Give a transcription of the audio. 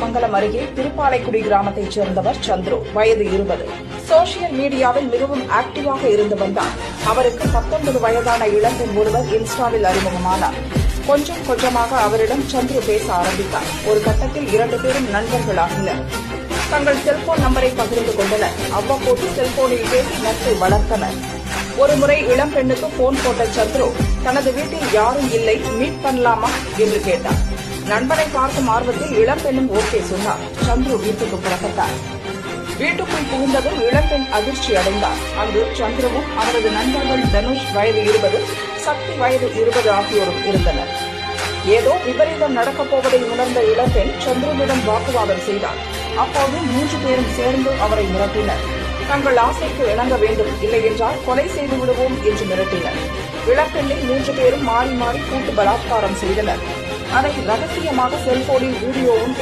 மங்கலம் அருகே திருப்பாலைக்குடி கிராமத்தைச் சேர்ந்தவர் சந்துரு, வயது 20. சோசியல் மீடியாவில் மிகவும் ஆக்டிவாக இருந்து வந்தார். அவருக்கு 19 வயதான இளம்பெண் ஒருவர் இன்ஸ்டாவில் அறிமுகமானார். கொஞ்சம் கொஞ்சமாக அவரிடம் சந்துரு பேச ஆரம்பித்தார். ஒரு கட்டத்தில் 2 பேரும் நண்பர்களாகினர். தங்கள் செல்போன் நம்பரை பகிர்ந்து கொண்டனர். அவ்வப்போது செல்போனில் பேசி நட்பை வளர்த்தனர். ஒருமுறை இளம்பெண்ணுக்கு போன் போட்ட சந்துரு, தனது வீட்டில் யாரும் இல்லை, மீட் பண்ணலாமா என்று கேட்டார். நண்பனை பார்க்கும் ஆர்வத்தில் இளம்பெண்ணும் ஓகே சொன்னார். சந்துரு வீட்டுக்கு புறப்பட்டார். வீட்டுக்குள் புகுந்ததும் இளம்பெண் அதிர்ச்சி அடைந்தார். அங்கு சந்துருவும் அவரது நண்பர்கள் தனுஷ் வயது 20, சக்தி வயது 20 ஆகியோரும் இருந்தனர். ஏதோ விபரீதம் நடக்கப் போவதை உணர்ந்த இளம்பெண் சந்துருவிடம் வாக்குவாதம் செய்தார். அப்போது 3 பேரும் சேர்ந்து அவரை மிரட்டினர். தங்கள் ஆசைக்கு இணங்க வேண்டும், இல்லையென்றால் கொலை செய்து விடுவோம் என்று மிரட்டினர். இளம்பெண்ணை 3 பேரும் மாறி மாறி கூட்டு பலாத்காரம் செய்தனர். அதை ரகசியமாக செல்போனில் வீடியோவும்